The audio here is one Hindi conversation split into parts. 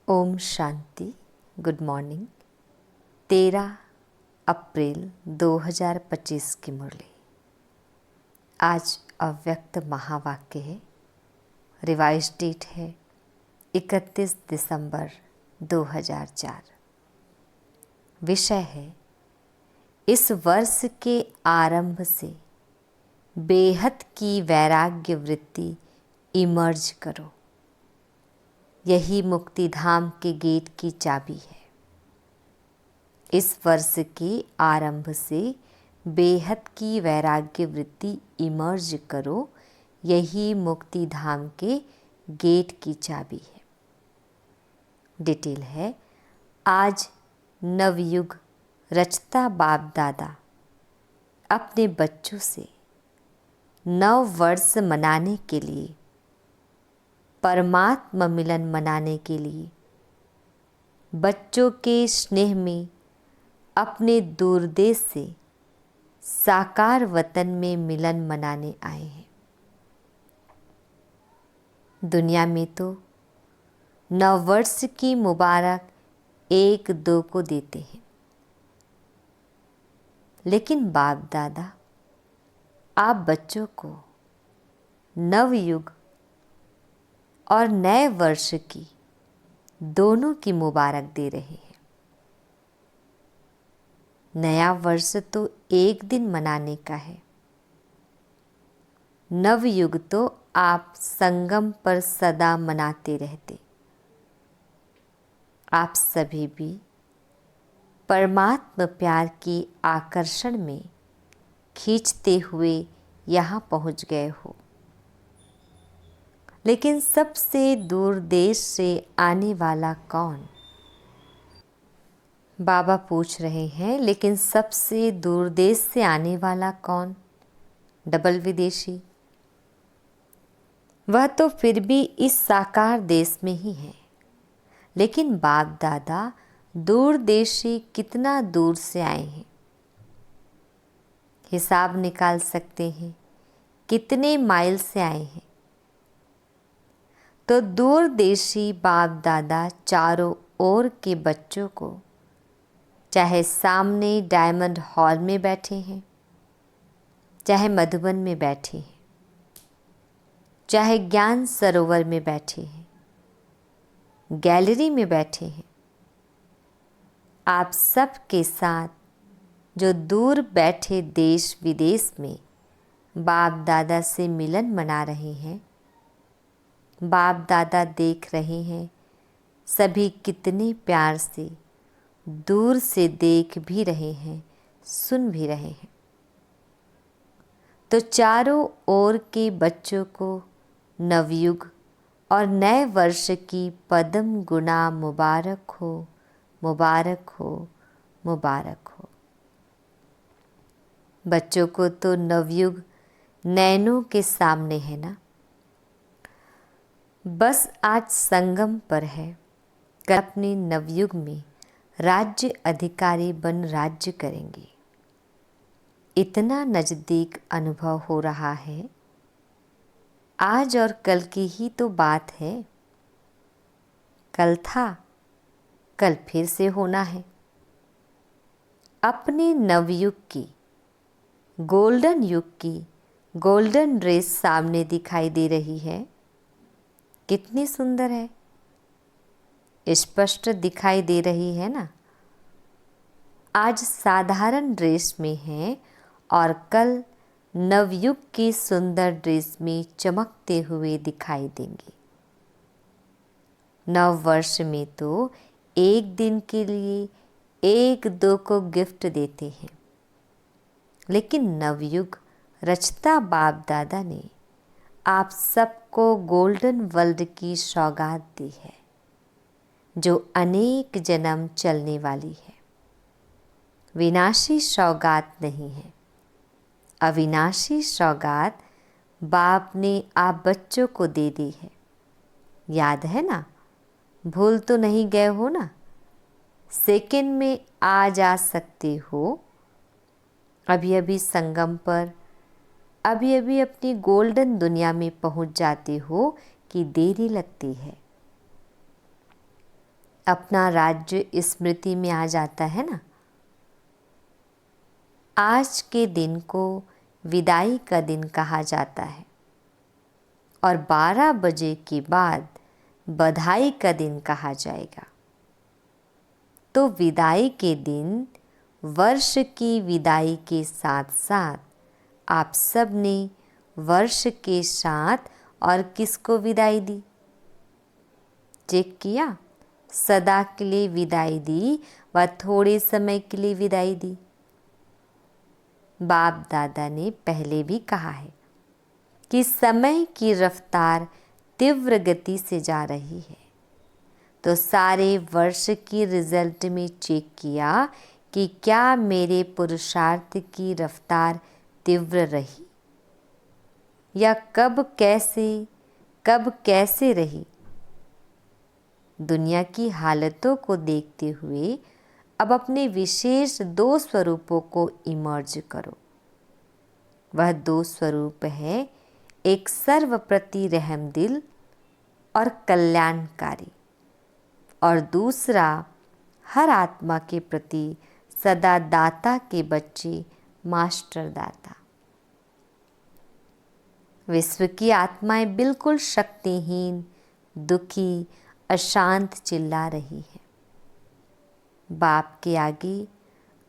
ओम शांति। Good morning. 13 अप्रैल 2025 की मुरली। आज अव्यक्त महावाक्य है। रिवाइज डेट है 31 दिसंबर 2004। विषय है इस वर्ष के आरंभ से बेहद की वैराग्य वृत्ति इमर्ज करो। यही मुक्ति धाम के गेट की चाबी है। इस वर्ष के आरंभ से बेहद की वैराग्य वृत्ति इमर्ज करो। यही मुक्ति धाम के गेट की चाबी है। डिटेल है, आज नवयुग रचता बाप दादा अपने बच्चों से नव वर्ष मनाने के लिए, परमात्मा मिलन मनाने के लिए, बच्चों के स्नेह में अपने दूर देश से साकार वतन में मिलन मनाने आए हैं। दुनिया में तो नववर्ष की मुबारक 1-2 को देते हैं, लेकिन बाप दादा आप बच्चों को नवयुग और नए वर्ष की दोनों की मुबारक दे रहे हैं। नया वर्ष तो एक दिन मनाने का है, नवयुग तो आप संगम पर सदा मनाते रहते। आप सभी भी परमात्मा प्यार की आकर्षण में खींचते हुए यहाँ पहुँच गए हो। लेकिन सबसे दूर देश से आने वाला कौन? बाबा पूछ रहे हैं, लेकिन सबसे दूर देश से आने वाला कौन? डबल विदेशी। वह तो फिर भी इस साकार देश में ही है, लेकिन बाप दादा दूर देशी कितना दूर से आए हैं। हिसाब निकाल सकते हैं कितने माइल से आए हैं। तो दूर देशी बाप दादा चारों ओर के बच्चों को, चाहे सामने डायमंड हॉल में बैठे हैं, चाहे मधुबन में बैठे हैं, चाहे ज्ञान सरोवर में बैठे हैं, गैलरी में बैठे हैं, आप सब के साथ जो दूर बैठे देश विदेश में बाप दादा से मिलन मना रहे हैं, बाप दादा देख रहे हैं सभी कितने प्यार से दूर से देख भी रहे हैं, सुन भी रहे हैं। तो चारों ओर के बच्चों को नवयुग और नए वर्ष की पदम गुना मुबारक हो, मुबारक हो, मुबारक हो। बच्चों को तो नवयुग नैनों के सामने है ना। बस आज संगम पर है, कल अपने नवयुग में राज्य अधिकारी बन राज्य करेंगे। इतना नज़दीक अनुभव हो रहा है। आज और कल की ही तो बात है। कल था, कल फिर से होना है। अपने नवयुग की, गोल्डन युग की गोल्डन रेस सामने दिखाई दे रही है। कितनी सुंदर है, स्पष्ट दिखाई दे रही है ना। आज साधारण ड्रेस में है और कल नवयुग की सुंदर ड्रेस में चमकते हुए दिखाई देंगे। नव वर्ष में तो एक दिन के लिए 1-2 को गिफ्ट देते हैं, लेकिन नवयुग रचता बाप दादा ने आप सबको गोल्डन वर्ल्ड की सौगात दी है, जो अनेक जन्म चलने वाली है। विनाशी सौगात नहीं है, अविनाशी सौगात बाप ने आप बच्चों को दे दी है। याद है ना? भूल तो नहीं गए हो ना? सेकंड में आ जा सकते हो। अभी अभी संगम पर, अभी अभी अपनी गोल्डन दुनिया में पहुंच जाते हो कि देरी लगती है। अपना राज्य स्मृति में आ जाता है ना। आज के दिन को विदाई का दिन कहा जाता है और 12 बजे के बाद बधाई का दिन कहा जाएगा। तो विदाई के दिन वर्ष की विदाई के साथ साथ आप सब ने वर्ष के साथ और किसको विदाई दी? चेक किया? सदा के लिए विदाई दी व थोड़े समय के लिए विदाई दी। बाप दादा ने पहले भी कहा है कि समय की रफ्तार तीव्र गति से जा रही है। तो सारे वर्ष की रिजल्ट में चेक किया कि क्या मेरे पुरुषार्थ की रफ्तार तीव्र रही या कब कैसे रही। दुनिया की हालतों को देखते हुए अब अपने विशेष 2 स्वरूपों को इमर्ज करो। वह 2 स्वरूप है, एक सर्वप्रति रहमदिल और कल्याणकारी, और दूसरा हर आत्मा के प्रति सदा दाता के बच्चे मास्टर दाता। विश्व की आत्माएं बिल्कुल शक्तिहीन, दुखी, अशांत चिल्ला रही हैं। बाप के आगे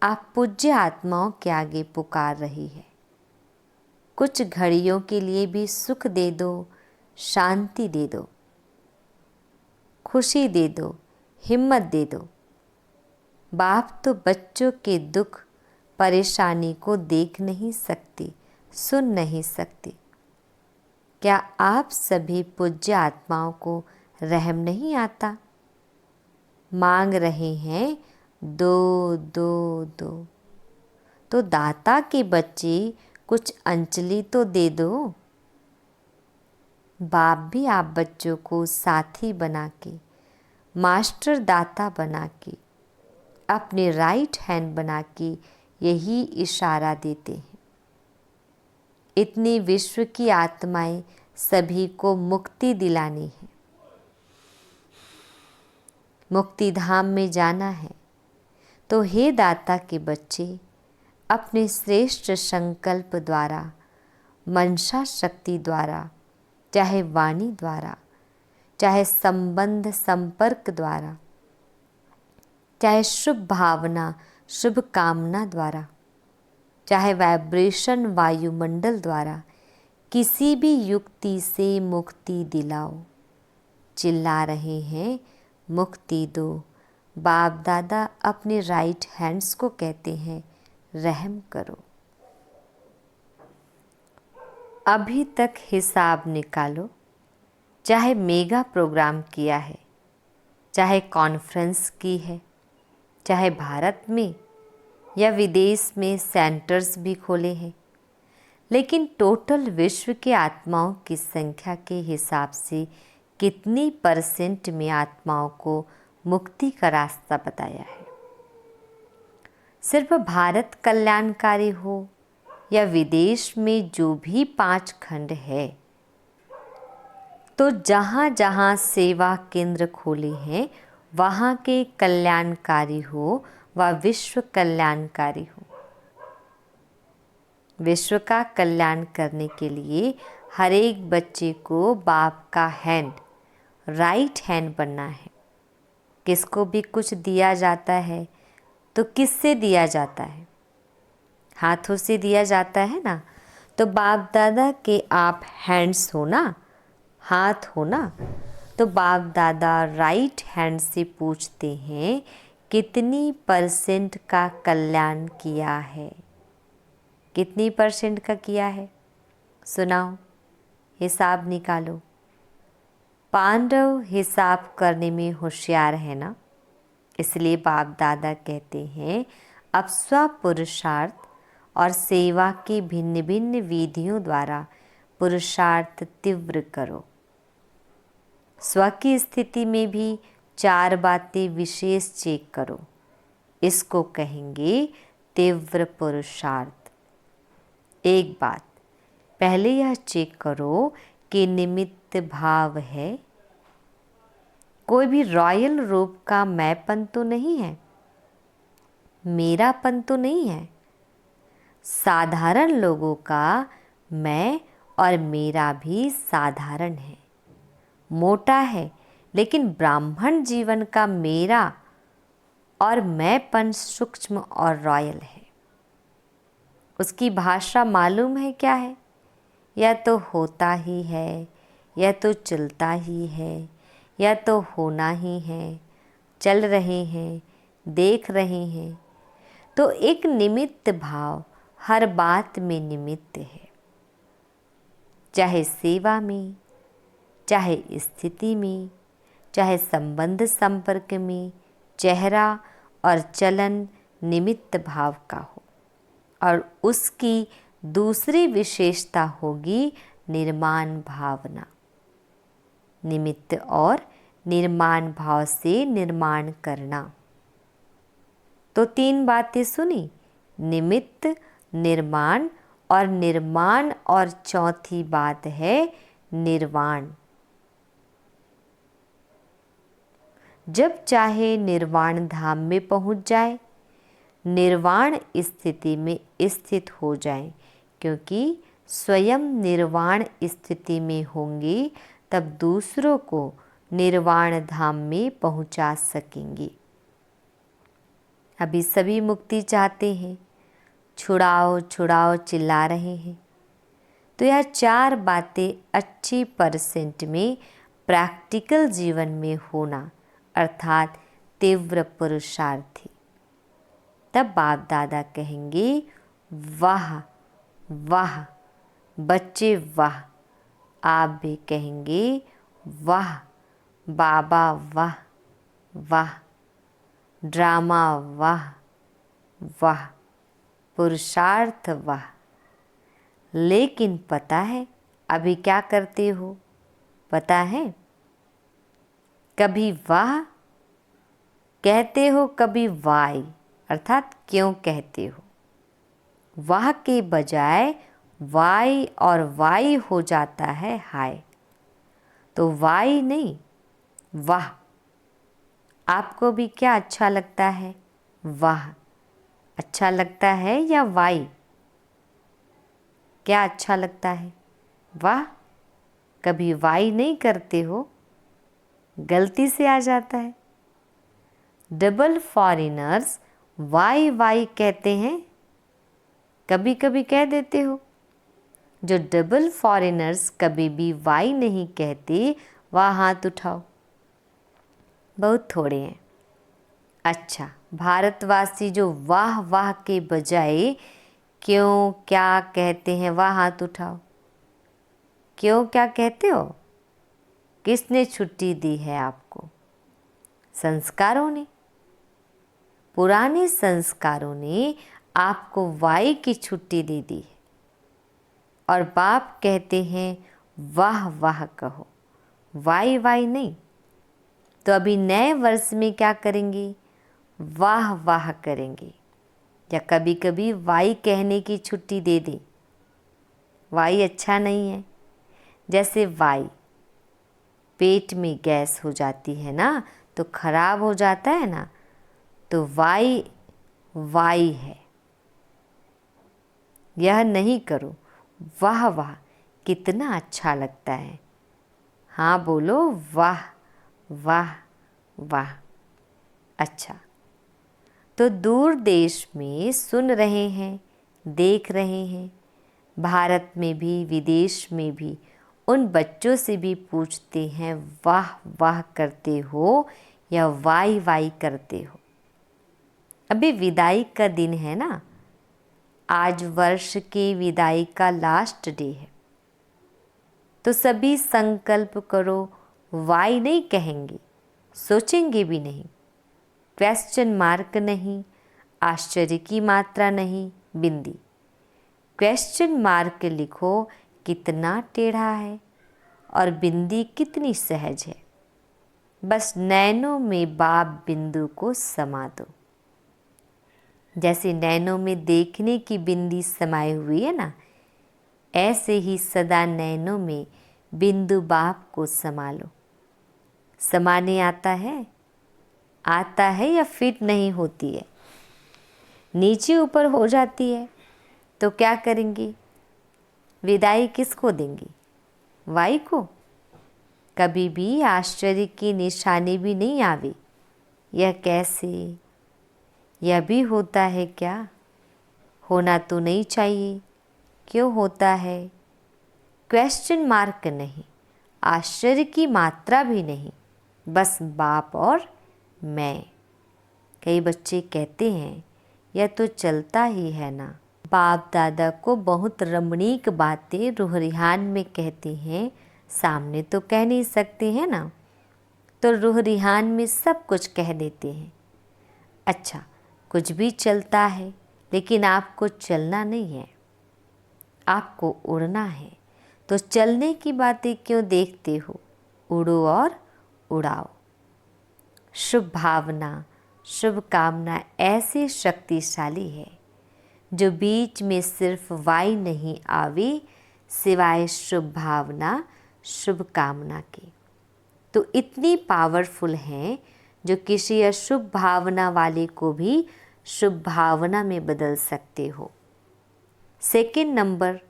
आप पूज्य आत्माओं के आगे पुकार रही है। कुछ घड़ियों के लिए भी सुख दे दो, शांति दे दो, खुशी दे दो, हिम्मत दे दो। बाप तो बच्चों के दुख परेशानी को देख नहीं सकते, सुन नहीं सकते। क्या आप सभी पूज्य आत्माओं को रहम नहीं आता? मांग रहे हैं दो दो दो, तो दाता के बच्चे कुछ अंजलि तो दे दो। बाप भी आप बच्चों को साथी बना के, मास्टर दाता बना के, अपने राइट हैंड बना के यही इशारा देते हैं। इतनी विश्व की आत्माएं सभी को मुक्ति दिलानी है, मुक्ति धाम में जाना है। तो हे दाता के बच्चे, अपने श्रेष्ठ संकल्प द्वारा, मनसा शक्ति द्वारा, चाहे वाणी द्वारा, चाहे संबंध संपर्क द्वारा, चाहे शुभ भावना शुभ कामना द्वारा, चाहे वाइब्रेशन वायुमंडल द्वारा, किसी भी युक्ति से मुक्ति दिलाओ। चिल्ला रहे हैं मुक्ति दो। बाप दादा अपने राइट हैंड्स को कहते हैं रहम करो। अभी तक हिसाब निकालो, चाहे मेगा प्रोग्राम किया है, चाहे कॉन्फ्रेंस की है, चाहे भारत में या विदेश में सेंटर्स भी खोले हैं, लेकिन टोटल विश्व के आत्माओं की संख्या के हिसाब से कितनी % में आत्माओं को मुक्ति का रास्ता बताया है? सिर्फ भारत कल्याणकारी हो या विदेश में जो भी 5 खंड है, तो जहाँ जहाँ सेवा केंद्र खोले हैं वहाँ के कल्याणकारी हो व विश्व कल्याणकारी हो। विश्व का कल्याण करने के लिए हर एक बच्चे को बाप का हैंड, राइट हैंड बनना है। किसको भी कुछ दिया जाता है तो किससे दिया जाता है? हाथों से दिया जाता है ना। तो बाप दादा के आप हैंड्स हो ना, हाथ हो ना, तो बाप दादा राइट हैंड से पूछते हैं कितनी % का कल्याण किया है? कितनी % का किया है? सुनाओ, हिसाब निकालो। पांडव हिसाब करने में होशियार है ना, इसलिए बाप दादा कहते हैं अब स्वपुरुषार्थ और सेवा की भिन्न भिन्न विधियों द्वारा पुरुषार्थ तीव्र करो। स्व की स्थिति में भी 4 बातें विशेष चेक करो। इसको कहेंगे तीव्र पुरुषार्थ। एक बात पहले यह चेक करो कि निमित्त भाव है। कोई भी रॉयल रूप का मैंपन तो नहीं है, मेरापन तो नहीं है। साधारण लोगों का मैं और मेरा भी साधारण है, मोटा है, लेकिन ब्राह्मण जीवन का मेरा और मैंपन सूक्ष्म और रॉयल है। उसकी भाषा मालूम है क्या है? या तो होता ही है, या तो चलता ही है, या तो होना ही है, चल रहे हैं, देख रहे हैं। तो एक निमित्त भाव हर बात में निमित्त है, चाहे सेवा में, चाहे स्थिति में, चाहे संबंध संपर्क में, चेहरा और चलन निमित्त भाव का हो। और उसकी दूसरी विशेषता होगी निर्माण भावना। निमित्त और निर्माण भाव से निर्माण करना। तो 3 बातें सुनी, निमित्त, निर्माण और निर्माण, और चौथी बात है निर्वाण। जब चाहे निर्वाण धाम में पहुंच जाए, निर्वाण स्थिति में स्थित हो जाए, क्योंकि स्वयं निर्वाण स्थिति में होंगी तब दूसरों को निर्वाण धाम में पहुंचा सकेंगे। अभी सभी मुक्ति चाहते हैं, छुड़ाओ छुड़ाओ चिल्ला रहे हैं। तो यह 4 बातें अच्छी % में प्रैक्टिकल जीवन में होना, अर्थात तीव्र पुरुषार्थी। तब बाप दादा कहेंगे वाह वाह बच्चे वाह। आप भी कहेंगे वाह बाबा वाह वाह, ड्रामा वाह वाह, पुरुषार्थ वाह। लेकिन पता है अभी क्या करते हो? पता है, कभी वाह कहते हो, कभी वाई, अर्थात क्यों कहते हो। वाह के बजाय वाई और वाई हो जाता है हाय। तो वाई नहीं, वाह। आपको भी क्या अच्छा लगता है? वाह अच्छा लगता है या वाई? क्या अच्छा लगता है? वाह। कभी वाई नहीं करते हो, गलती से आ जाता है। डबल फॉरेनर्स वाई वाई कहते हैं, कभी कभी कह देते हो। जो डबल फॉरेनर्स कभी भी वाई नहीं कहते, वह हाथ उठाओ। बहुत थोड़े हैं। अच्छा, भारतवासी जो वाह वाह के बजाय क्यों क्या कहते हैं, वह हाथ उठाओ। क्यों क्या कहते हो? किसने छुट्टी दी है आपको? संस्कारों ने। पुराने संस्कारों ने आपको वाई की छुट्टी दे दी है। और बाप कहते हैं वाह वाह कहो, वाई वाई नहीं। तो अभी नए वर्ष में क्या करेंगे? वाह वाह करेंगे, या कभी कभी वाई कहने की छुट्टी दे दें। वाई अच्छा नहीं है। जैसे वाई, पेट में गैस हो जाती है ना, तो खराब हो जाता है ना, तो वाई वाई है। यह नहीं करो। वाह वाह कितना अच्छा लगता है। हाँ बोलो वाह वाह वाह। अच्छा, तो दूर देश में सुन रहे हैं, देख रहे हैं, भारत में भी विदेश में भी उन बच्चों से भी पूछते हैं वाह वाह करते हो या वाई वाई करते हो। अभी विदाई का दिन है ना, आज वर्ष की विदाई का लास्ट डे है। तो सभी संकल्प करो, वाई नहीं कहेंगे, सोचेंगे भी नहीं, क्वेश्चन मार्क नहीं, आश्चर्य की मात्रा नहीं, बिंदी। क्वेश्चन मार्क लिखो कितना टेढ़ा है और बिंदी कितनी सहज है। बस नैनों में बाप बिंदु को समा दो। जैसे नैनों में देखने की बिंदी समाई हुई है ना, ऐसे ही सदा नैनों में बिंदु बाप को समा लो। समाने आता है या फिट नहीं होती है, नीचे ऊपर हो जाती है, तो क्या करेंगी? विदाई किसको देंगी? वाई को? कभी भी आश्चर्य की निशानी भी नहीं आवी। यह कैसे? यह भी होता है क्या? होना तो नहीं चाहिए, क्यों होता है? क्वेश्चन मार्क नहीं, आश्चर्य की मात्रा भी नहीं, बस बाप और मैं। कई बच्चे कहते हैं यह तो चलता ही है ना। बाप दादा को बहुत रमणीक बातें रूह-रिहान में कहते हैं, सामने तो कह नहीं सकते हैं ना, तो रूह-रिहान में सब कुछ कह देते हैं। अच्छा, कुछ भी चलता है, लेकिन आपको चलना नहीं है, आपको उड़ना है। तो चलने की बातें क्यों देखते हो? उड़ो और उड़ाओ। शुभ भावना, शुभ कामना ऐसी शक्तिशाली है जो बीच में सिर्फ वाई नहीं आवी, सिवाय शुभ भावना, शुभ कामना के। तो इतनी पावरफुल हैं जो किसी अशुभ भावना वाले को भी शुभ भावना में बदल सकते हो। सेकंड नंबर,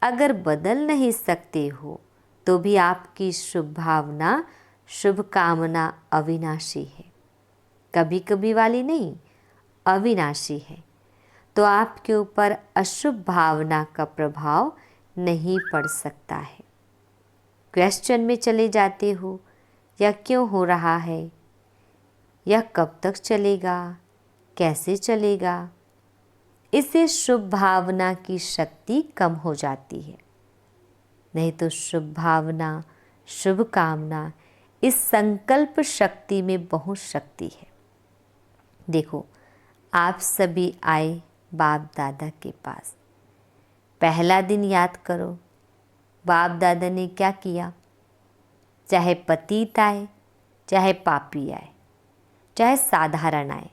अगर बदल नहीं सकते हो तो भी आपकी शुभ भावना, शुभ कामना अविनाशी है, कभी कभी वाली नहीं, अविनाशी है। तो आपके ऊपर अशुभ भावना का प्रभाव नहीं पड़ सकता है। क्वेश्चन में चले जाते हो, यह क्यों हो रहा है, यह कब तक चलेगा, कैसे चलेगा? इससे शुभ भावना की शक्ति कम हो जाती है। नहीं तो शुभ भावना, शुभ कामना, इस संकल्प शक्ति में बहुत शक्ति है। देखो, आप सभी आए बाप दादा के पास, पहला दिन याद करो, बाप दादा ने क्या किया? चाहे पतित आए, चाहे पापी आए, चाहे साधारण आए,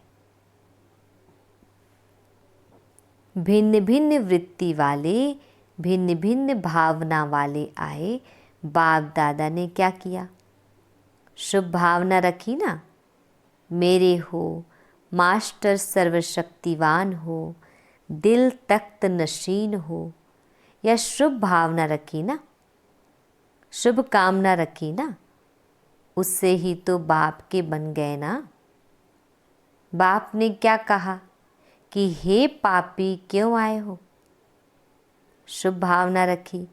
भिन्न भिन्न वृत्ति वाले, भिन्न भिन्न भावना वाले आए, बाप दादा ने क्या किया? शुभ भावना रखी ना, मेरे हो, मास्टर सर्वशक्तिवान हो, दिल तख्त नशीन हो, यह शुभ भावना रखी ना, शुभ कामना रखी ना, उससे ही तो बाप के बन गए ना। बाप ने क्या कहा कि हे पापी क्यों आए हो? शुभ भावना रखी,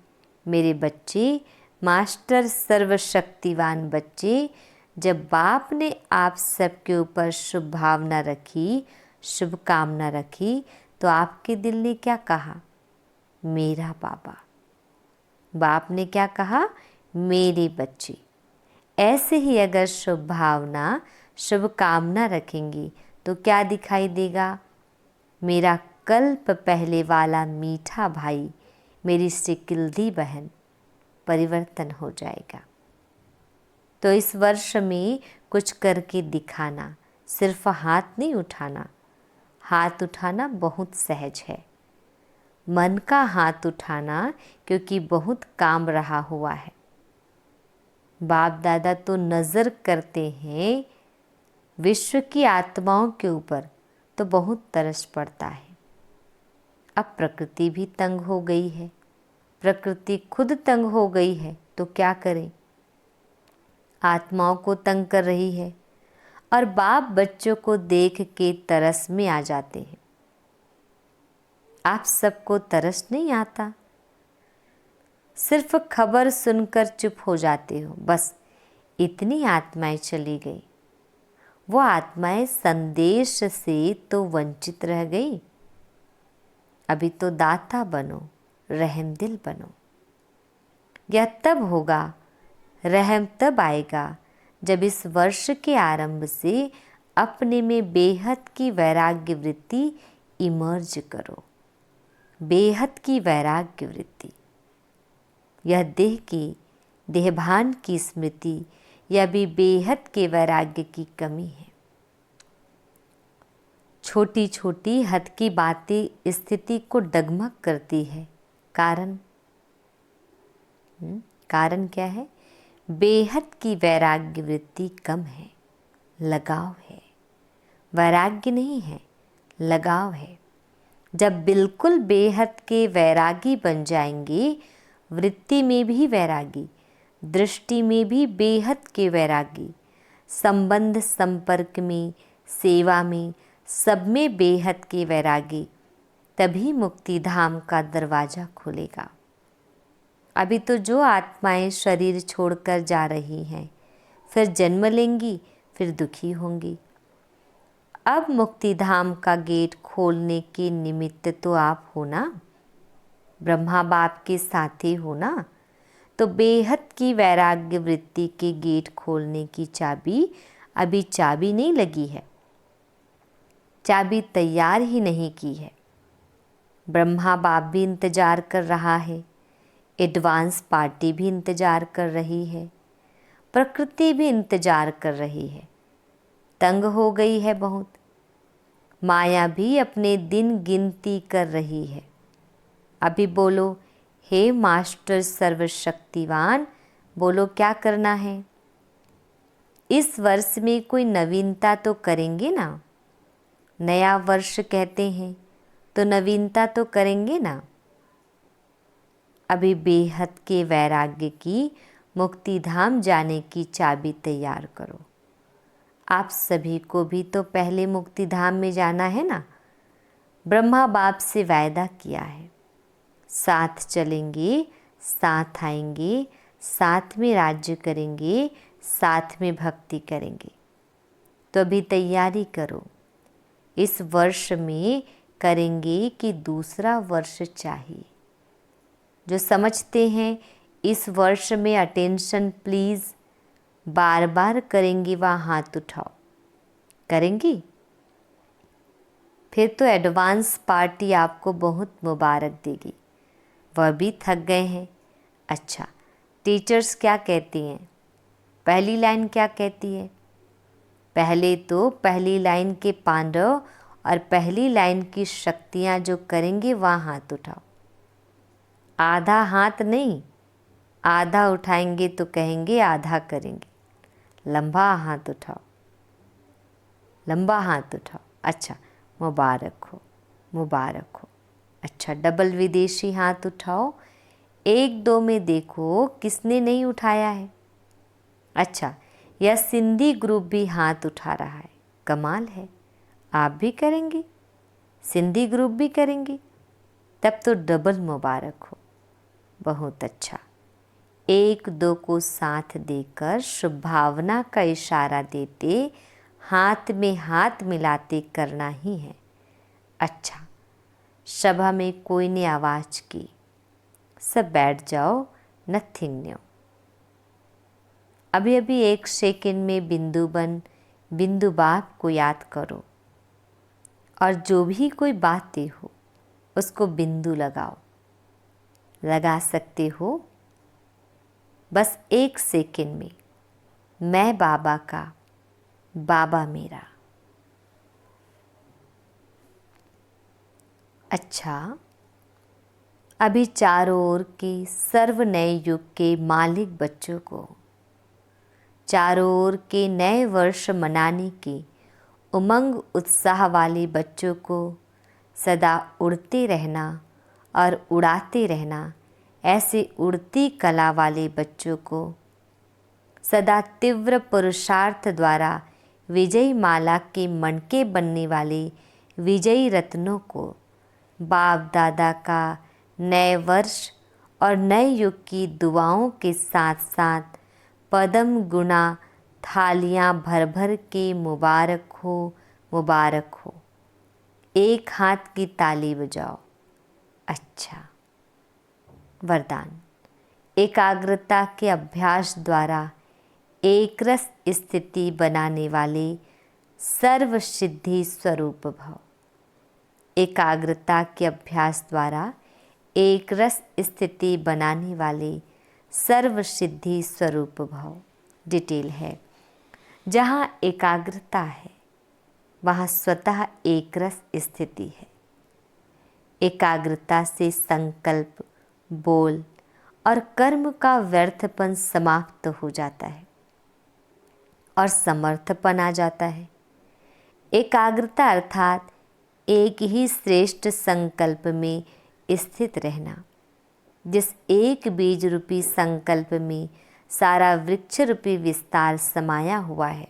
मेरे बच्चे, मास्टर सर्वशक्तिवान बच्चे, जब बाप ने आप सबके ऊपर शुभ भावना रखी, शुभ कामना रखी, तो आपके दिल ने क्या कहा? मेरा बाबा। बाप ने क्या कहा? मेरे बच्चे। ऐसे ही अगर शुभ भावना, शुभ कामना रखेंगी तो क्या दिखाई देगा? मेरा कल्प पहले वाला मीठा भाई, मेरी सिकिल्दी बहन, परिवर्तन हो जाएगा। तो इस वर्ष में कुछ करके दिखाना, सिर्फ हाथ नहीं उठाना। हाथ उठाना बहुत सहज है, मन का हाथ उठाना क्योंकि बहुत काम रहा हुआ है। बाप दादा तो नज़र करते हैं विश्व की आत्माओं के ऊपर, तो बहुत तरस पड़ता है। अब प्रकृति भी तंग हो गई है, प्रकृति खुद तंग हो गई है, तो क्या करें? आत्माओं को तंग कर रही है और बाप बच्चों को देख के तरस में आ जाते हैं। आप सबको तरस नहीं आता, सिर्फ खबर सुनकर चुप हो जाते हो, बस इतनी आत्माएं चली गई। वो आत्माएं संदेश से तो वंचित रह गई। अभी तो दाता बनो, रहम दिल बनो। यह तब होगा, रहम तब आएगा जब इस वर्ष के आरंभ से अपने में बेहद की वैराग्य वृत्ति इमर्ज करो। बेहद की वैराग्य वृत्ति, यह देह की, देहभान की स्मृति, यह भी बेहद के वैराग्य की कमी है। छोटी छोटी हद की बातें स्थिति को डगमग करती है। कारण क्या है? बेहद की वैराग्य वृत्ति कम है, लगाव है। वैराग्य नहीं है, लगाव है। जब बिल्कुल बेहद के वैरागी बन जाएंगे, वृत्ति में भी वैरागी, दृष्टि में भी बेहद के वैरागी, संबंध संपर्क में, सेवा में, सब में बेहद के वैरागी, तभी मुक्ति धाम का दरवाज़ा खुलेगा। अभी तो जो आत्माएं शरीर छोड़कर जा रही हैं, फिर जन्म लेंगी, फिर दुखी होंगी। अब मुक्ति धाम का गेट खोलने के निमित्त तो आप हो ना, ब्रह्मा बाप के साथी हो ना। तो बेहद की वैराग्य वृत्ति के गेट खोलने की चाबी, अभी चाबी नहीं लगी है, चाबी तैयार ही नहीं की है। ब्रह्मा बाप भी इंतज़ार कर रहा है, एडवांस पार्टी भी इंतज़ार कर रही है, प्रकृति भी इंतज़ार कर रही है। तंग हो गई है बहुत, माया भी अपने दिन गिनती कर रही है। अभी बोलो, हे मास्टर सर्वशक्तिवान, बोलो क्या करना है। इस वर्ष में कोई नवीनता तो करेंगे ना, नया वर्ष कहते हैं तो नवीनता तो करेंगे ना। अभी बेहद के वैराग्य की मुक्ति धाम जाने की चाबी तैयार करो। आप सभी को भी तो पहले मुक्ति धाम में जाना है ना। ब्रह्मा बाप से वायदा किया है, साथ चलेंगे, साथ आएंगे, साथ में राज्य करेंगे, साथ में भक्ति करेंगे। तो अभी तैयारी करो। इस वर्ष में करेंगे कि दूसरा वर्ष चाहिए। जो समझते हैं इस वर्ष में अटेंशन प्लीज़, बार बार करेंगी, वहाँ हाथ उठाओ। करेंगी? फिर तो एडवांस पार्टी आपको बहुत मुबारक देगी। वह भी थक गए हैं। अच्छा, टीचर्स क्या कहती हैं? पहली लाइन क्या कहती है? पहले तो पहली लाइन के पांडव और पहली लाइन की शक्तियाँ जो करेंगे वहाँ हाथ उठाओ। आधा हाथ नहीं, आधा उठाएंगे तो कहेंगे आधा करेंगे। लंबा हाथ उठाओ, लंबा हाथ उठाओ। अच्छा, मुबारक हो, मुबारक हो। अच्छा, डबल विदेशी हाथ उठाओ। एक दो में देखो किसने नहीं उठाया है। अच्छा, यह सिंधी ग्रुप भी हाथ उठा रहा है, कमाल है। आप भी करेंगी, सिंधी ग्रुप भी करेंगी, तब तो डबल मुबारक हो। बहुत अच्छा। एक दो को साथ देकर शुभ भावना का इशारा देते, हाथ में हाथ मिलाते करना ही है। अच्छा, सभा में कोई ने आवाज़ की, सब बैठ जाओ, नथिंग न्यू। अभी अभी एक सेकंड में बिंदु बन बिंदु बाप को याद करो, और जो भी कोई बातें हो उसको बिंदु लगाओ। लगा सकते हो? बस एक सेकंड में, मैं बाबा का, बाबा मेरा। अच्छा, अभी चारों ओर के सर्व नए युग के मालिक बच्चों को, चारों ओर के नए वर्ष मनाने के उमंग उत्साह वाले बच्चों को सदा उड़ते रहना और उड़ाते रहना, ऐसे उड़ती कला वाले बच्चों को सदा तीव्र पुरुषार्थ द्वारा विजयी माला के मणके बनने वाले विजयी रत्नों को बाप दादा का नए वर्ष और नए युग की दुआओं के साथ साथ पद्म गुणा थालियाँ भर भर के मुबारक हो, मुबारक हो। एक हाथ की ताली बजाओ। अच्छा, वरदान। एकाग्रता के अभ्यास द्वारा एक रस स्थिति बनाने वाले सर्व सिद्धि स्वरूप भव। एकाग्रता के अभ्यास द्वारा एक रस स्थिति बनाने वाले सर्व सिद्धि स्वरूप भव। डिटेल है, जहाँ एकाग्रता है वहाँ स्वतः एक रस स्थिति है। एकाग्रता से संकल्प, बोल और कर्म का व्यर्थपन समाप्त हो जाता है और समर्थपन आ जाता है। एकाग्रता अर्थात एक ही श्रेष्ठ संकल्प में स्थित रहना। जिस एक बीज रूपी संकल्प में सारा वृक्ष रूपी विस्तार समाया हुआ है।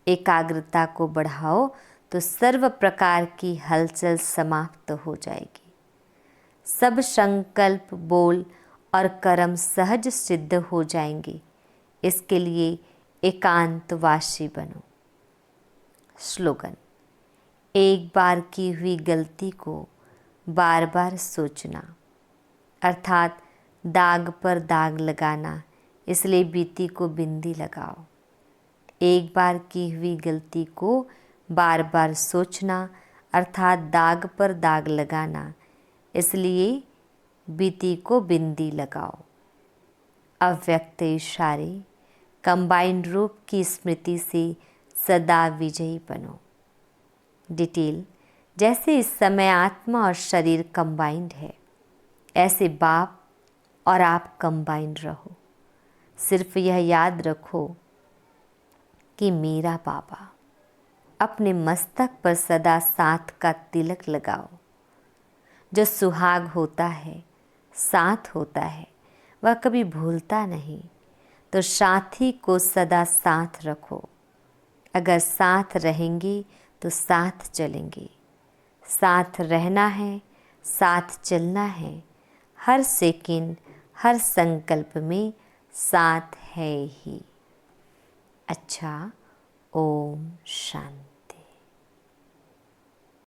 एकाग्रता को बढ़ाओ तो सर्व प्रकार की हलचल समाप्त हो जाएगी। सब संकल्प, बोल और कर्म सहज सिद्ध हो जाएंगे। इसके लिए एकांतवासी बनो। स्लोगन: एक बार की हुई गलती को बार बार सोचना, अर्थात दाग पर दाग लगाना, इसलिए बीती को बिंदी लगाओ। एक बार की हुई गलती को बार बार सोचना, अर्थात दाग पर दाग लगाना, इसलिए बीती को बिंदी लगाओ। अव्यक्त इशारे कंबाइंड रूप की स्मृति से सदा विजयी बनो। डिटेल: जैसे इस समय आत्मा और शरीर कंबाइंड है, ऐसे बाप और आप कंबाइंड रहो। सिर्फ यह याद रखो कि मेरा बाबा। अपने मस्तक पर सदा साथ का तिलक लगाओ। जो सुहाग होता है, साथ होता है, वह कभी भूलता नहीं। तो साथी को सदा साथ रखो। अगर साथ रहेंगे तो साथ चलेंगे। साथ रहना है, साथ चलना है। हर सेकंड, हर संकल्प में साथ है ही। अच्छा, ओम शांति।